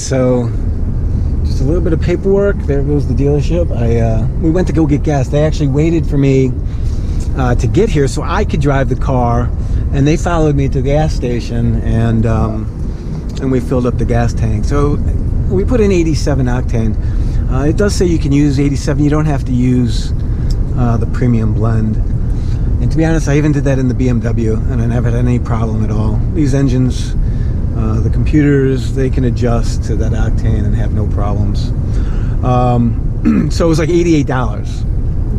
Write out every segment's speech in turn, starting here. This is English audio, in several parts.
so just a little bit of paperwork. There goes the dealership. We went to go get gas. They actually waited for me to get here so I could drive the car, and they followed me to the gas station, and we filled up the gas tank. So we put in 87 octane. It does say you can use 87. You don't have to use the premium blend. And to be honest, I even did that in the BMW, and I never had any problem at all. These engines, the computers, they can adjust to that octane and have no problems. So it was like $88,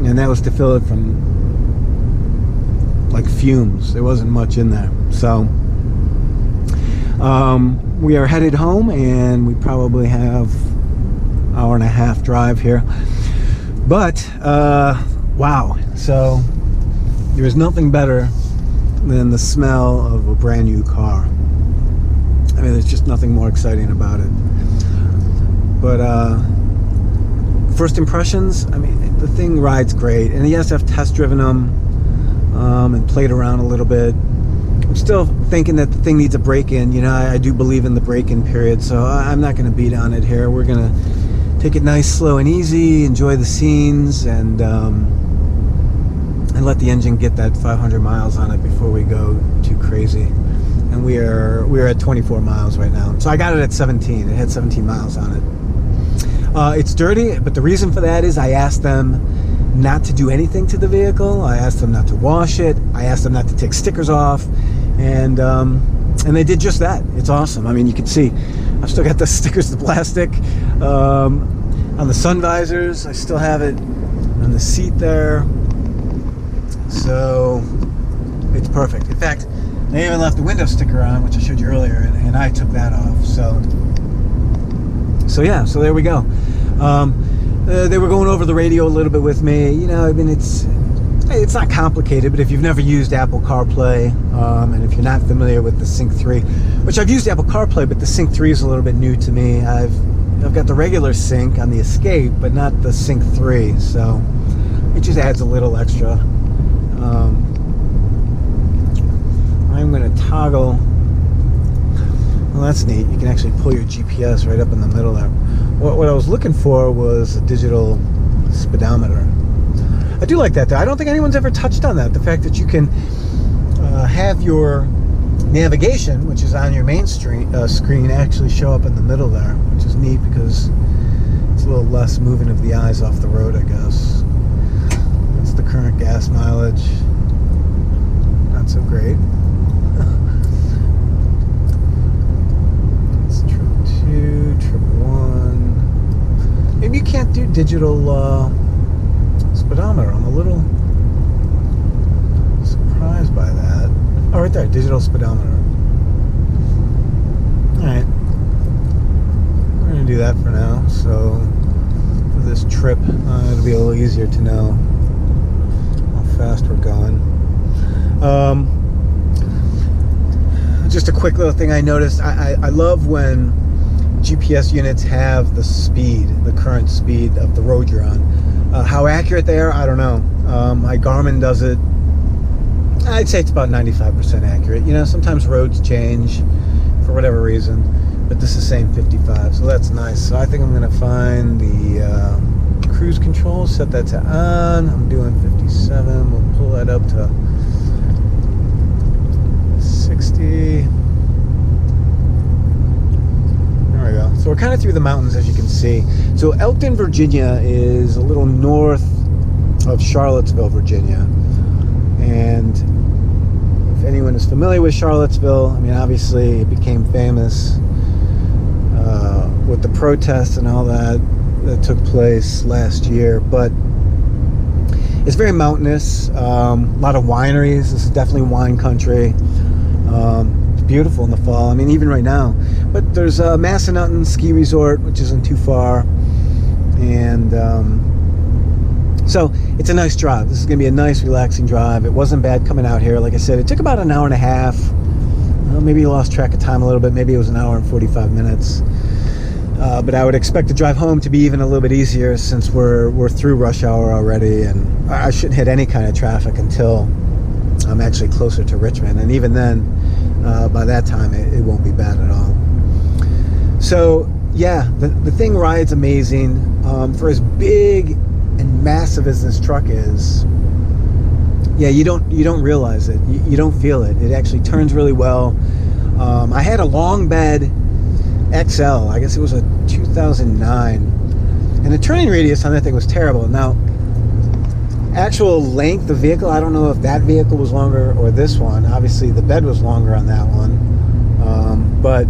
and that was to fill it from like fumes. There wasn't much in there. So we are headed home, and we probably have an hour and a half drive here. But wow, so there is nothing better than the smell of a brand new car. I mean, there's just nothing more exciting about it. But first impressions, I mean, the thing rides great. And yes, I've test driven them and played around a little bit. I'm still thinking that the thing needs a break-in. You know, I do believe in the break-in period, so I'm not going to beat on it here. We're going to take it nice, slow, and easy, enjoy the scenes, and let the engine get that 500 miles on it before we go too crazy. And we are at 24 miles right now. So I got it at 17. It had 17 miles on it. It's dirty, but the reason for that is I asked them not to do anything to the vehicle. I asked them not to wash it. I asked them not to take stickers off, and they did just that. It's awesome. I mean, you can see I've still got the stickers, the plastic on the sun visors. I still have it on the seat there. So it's perfect. In fact, they even left the window sticker on, which I showed you earlier, and I took that off. So yeah, so there we go. They were going over the radio a little bit with me. You know, I mean, it's not complicated, but if you've never used Apple CarPlay, and if you're not familiar with the Sync 3, which I've used Apple CarPlay, but the Sync 3 is a little bit new to me. I've got the regular Sync on the Escape, but not the Sync 3, so it just adds a little extra. I'm going to toggle. Well, that's neat. You can actually pull your GPS right up in the middle there. What I was looking for was a digital speedometer. I do like that, though. I don't think anyone's ever touched on that. The fact that you can have your navigation, which is on your main screen, actually show up in the middle there, which is neat because it's a little less moving of the eyes off the road, I guess. That's the current gas mileage. Not so great. It's 2, 1. Maybe you can't do digital speedometer. I'm a little surprised by that. Oh, right there, digital speedometer. Alright. We're going to do that for now. So, for this trip, it'll be a little easier to know how fast we're going. Just a quick little thing I noticed. I love when GPS units have the speed, the current speed of the road you're on. How accurate they are, I don't know. My Garmin does it. I'd say it's about 95% accurate. You know, sometimes roads change for whatever reason, but this is saying 55, so that's nice. So I think I'm going to find the cruise control, set that to on. I'm doing 57. We'll pull that up to 60. There we go. So we're kind of through the mountains, as you can see. So Elkton, Virginia is a little north of Charlottesville, Virginia. And if anyone is familiar with Charlottesville, I mean, obviously it became famous with the protests and all that took place last year. But it's very mountainous. A lot of wineries. This is definitely wine country. It's beautiful in the fall. I mean, even right now. But there's a Massanutten ski resort, which isn't too far. And so it's a nice drive. This is going to be a nice, relaxing drive. It wasn't bad coming out here. Like I said, it took about an hour and a half. Maybe you lost track of time a little bit. Maybe it was an hour and 45 minutes. But I would expect the drive home to be even a little bit easier since we're through rush hour already, and I shouldn't hit any kind of traffic until I'm actually closer to Richmond. And even then, by that time, it won't be bad at all. So yeah, the thing rides amazing. For as big and massive as this truck is, yeah, you don't realize it. You don't feel it. It actually turns really well. I had a long bed XL. I guess it was a 2009, and the turning radius on that thing was terrible. Now, actual length of vehicle, I don't know if that vehicle was longer or this one. Obviously, the bed was longer on that one, but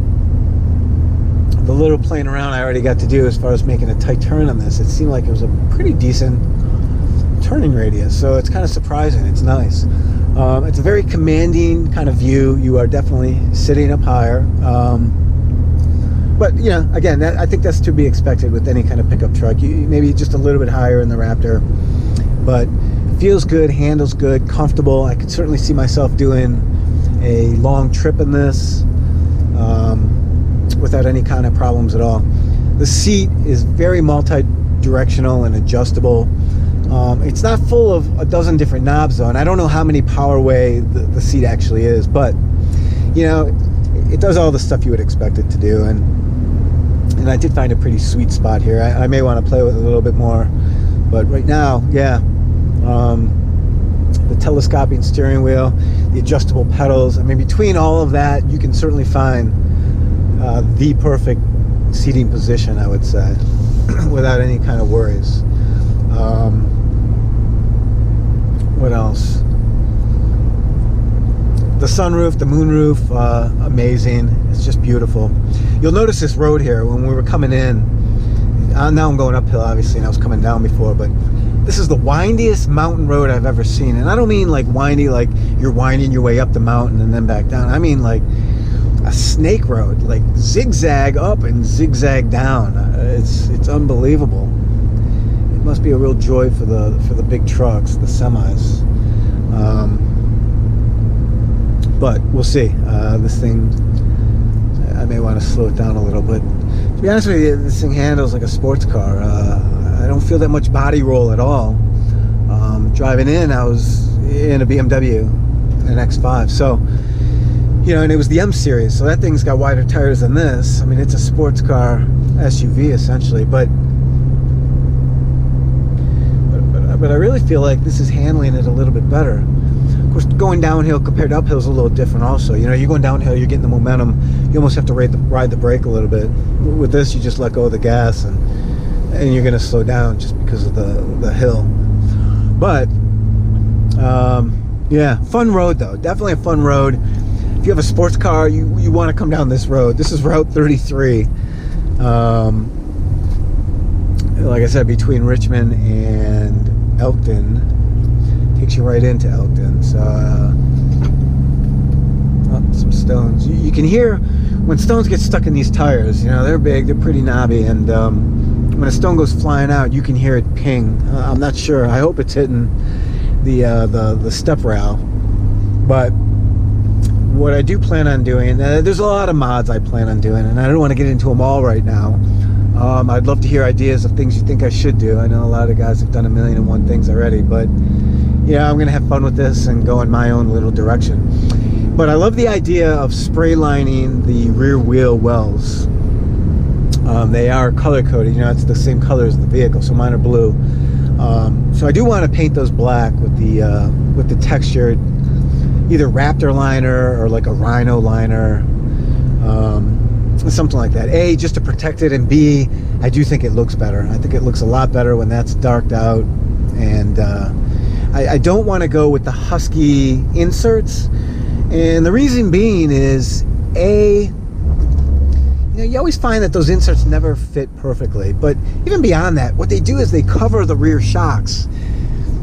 the little playing around I already got to do as far as making a tight turn on this, it seemed like it was a pretty decent turning radius, so it's kind of surprising. It's nice. It's a very commanding kind of view. You are definitely sitting up higher, but you know, again, I think that's to be expected with any kind of pickup truck. Maybe just a little bit higher in the Raptor, but it feels good, handles good, comfortable. I could certainly see myself doing a long trip in this without any kind of problems at all. The seat is very multi-directional and adjustable. It's not full of a dozen different knobs though, and I don't know how many power way the seat actually is, but you know, it does all the stuff you would expect it to do, and I did find a pretty sweet spot here. I may want to play with it a little bit more, but right now, yeah, the telescoping steering wheel, the adjustable pedals, I mean, between all of that, you can certainly find the perfect seating position, I would say, without any kind of worries. What else? The sunroof, the moonroof, amazing. It's just beautiful. You'll notice this road here when we were coming in. Now I'm going uphill, obviously, and I was coming down before, but this is the windiest mountain road I've ever seen. And I don't mean like windy, like you're winding your way up the mountain and then back down. I mean like a snake road, like zigzag up and zigzag down. It's unbelievable. It must be a real joy for the big trucks, the semis. But we'll see. This thing, I may want to slow it down a little bit. To be honest with you, this thing handles like a sports car. I don't feel that much body roll at all. Driving in, I was in a BMW, an X5. So, you know, and it was the M series, so that thing's got wider tires than this. I mean, it's a sports car SUV essentially, but I really feel like this is handling it a little bit better. Of course, going downhill compared to uphill is a little different also. You know, you're going downhill, you're getting the momentum. You almost have to ride the brake a little bit. With this, you just let go of the gas, and you're going to slow down just because of the hill. But, yeah, fun road though. Definitely a fun road. If you have a sports car, you want to come down this road. This is Route 33. Like I said, between Richmond and Elkton, takes you right into Elkton. So, some stones. You can hear when stones get stuck in these tires. You know, they're big, they're pretty knobby, and when a stone goes flying out, you can hear it ping. I'm not sure. I hope it's hitting the step rail. But what I do plan on doing, there's a lot of mods I plan on doing, and I don't want to get into them all right now. I'd love to hear ideas of things you think I should do. I know a lot of guys have done 1,000,001 things already, but yeah, I'm gonna have fun with this and go in my own little direction. But I love the idea of spray lining the rear wheel wells. They are color coded, you know, it's the same color as the vehicle, so mine are blue. So I do want to paint those black with the textured either Raptor liner or like a Rhino liner, something like that. A, just to protect it, and B, I do think it looks better. I think it looks a lot better when that's darked out. And I don't want to go with the Husky inserts, and the reason being is, A, you know, you always find that those inserts never fit perfectly, but even beyond that, what they do is they cover the rear shocks.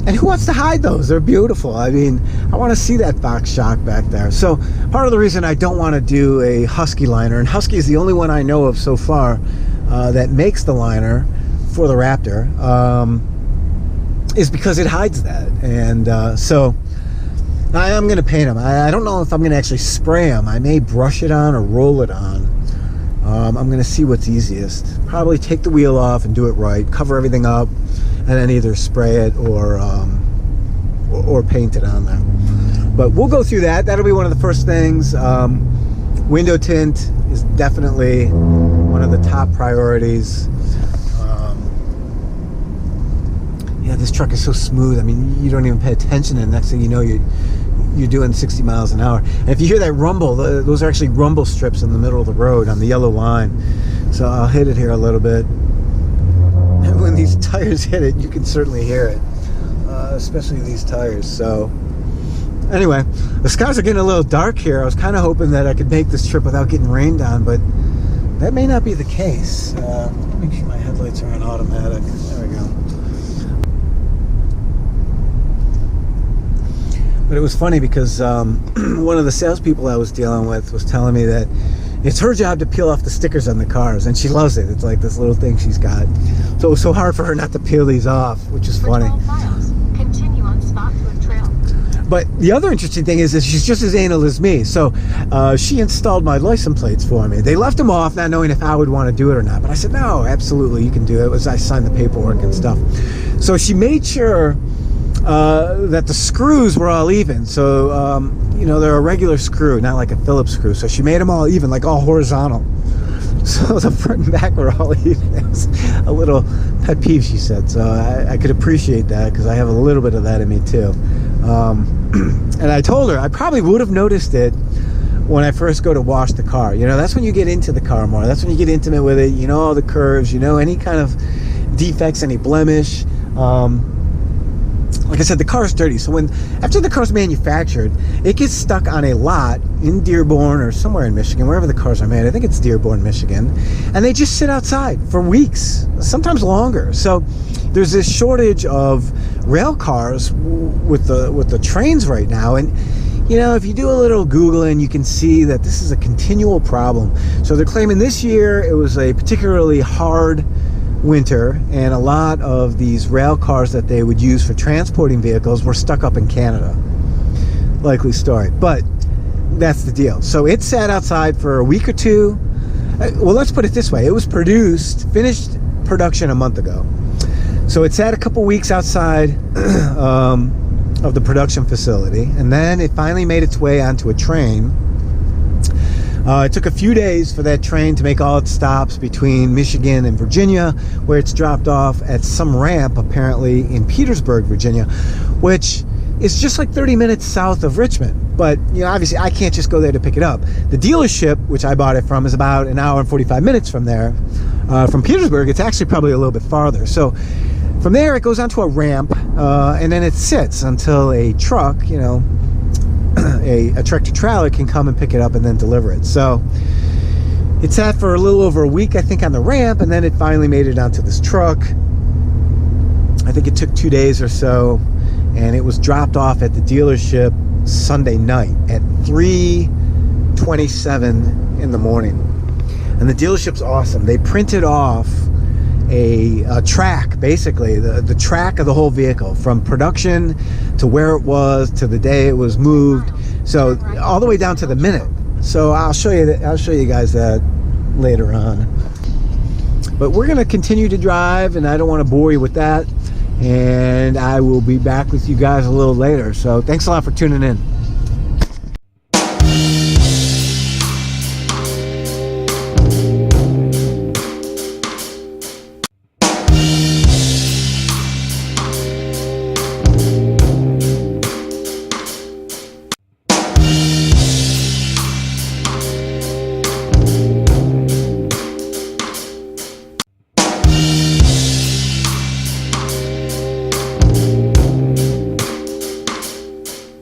And who wants to hide those? They're beautiful. I mean, I want to see that box shock back there. So part of the reason I don't want to do a Husky liner, and Husky is the only one I know of so far that makes the liner for the Raptor, is because it hides that. And so I am going to paint them. I don't know if I'm going to actually spray them. I may brush it on or roll it on. I'm going to see what's easiest. Probably take the wheel off and do it right, cover everything up, and then either spray it or paint it on there. But we'll go through that. That'll be one of the first things. Window tint is definitely one one of the top priorities. Yeah, this truck is so smooth. I mean, you don't even pay attention, and next thing you know, you're doing 60 miles an hour. And if you hear that rumble, those are actually rumble strips in the middle of the road on the yellow line. So I'll hit it here a little bit. And when these tires hit it, you can certainly hear it, especially these tires. So anyway, the skies are getting a little dark here. I was kind of hoping that I could make this trip without getting rained on, but that may not be the case. Make sure my headlights are on automatic. There we go. But it was funny because one of the salespeople I was dealing with was telling me that it's her job to peel off the stickers on the cars, and she loves it. It's like this little thing she's got. So it was so hard for her not to peel these off, which is funny. Continue on Spotswood Trail. But the other interesting thing is that she's just as anal as me. So she installed my license plates for me. They left them off, not knowing if I would want to do it or not. But I said, no, absolutely, you can do it. I signed the paperwork and stuff. So she made sure that the screws were all even. So, you know, they're a regular screw, not like a Phillips screw. So she made them all even, like all horizontal. So the front and back were all even. It was a little pet peeve, she said. So I could appreciate that because I have a little bit of that in me too. And I told her I probably would have noticed it when I first go to wash the car. You know, that's when you get into the car more. That's when you get intimate with it. You know all the curves. You know any kind of defects, any blemish. Like I said, the car is dirty. So after the car's manufactured, it gets stuck on a lot in Dearborn or somewhere in Michigan, wherever the cars are made. I think it's Dearborn, Michigan. And they just sit outside for weeks, sometimes longer. So there's this shortage of rail cars with the trains right now. And you know, if you do a little Googling, you can see that this is a continual problem. So they're claiming this year it was a particularly hard winter, and a lot of these rail cars that they would use for transporting vehicles were stuck up in Canada. Likely story, but that's the deal. So it sat outside for a week or two. Well, let's put it this way. It was finished production a month ago. So it sat a couple weeks outside of the production facility, and then it finally made its way onto a train. It took a few days for that train to make all its stops between Michigan and Virginia, where it's dropped off at some ramp, apparently in Petersburg, Virginia, which is just like 30 minutes south of Richmond. But, you know, obviously I can't just go there to pick it up. The dealership, which I bought it from, is about an hour and 45 minutes from there. From Petersburg, it's actually probably a little bit farther. So from there, it goes onto a ramp, and then it sits until a truck, you know, a tractor trailer can come and pick it up and then deliver it. So it sat for a little over a week, I think, on the ramp, and then it finally made it onto this truck. I think it took 2 days or so, and it was dropped off at the dealership Sunday night at 3:27 in the morning. And the dealership's awesome. They printed off a track, basically the track of the whole vehicle, from production to where it was to the day it was moved, so all the way down to the minute. So I'll show you guys that later on. But we're going to continue to drive, and I don't want to bore you with that, and I will be back with you guys a little later. So thanks a lot for tuning in.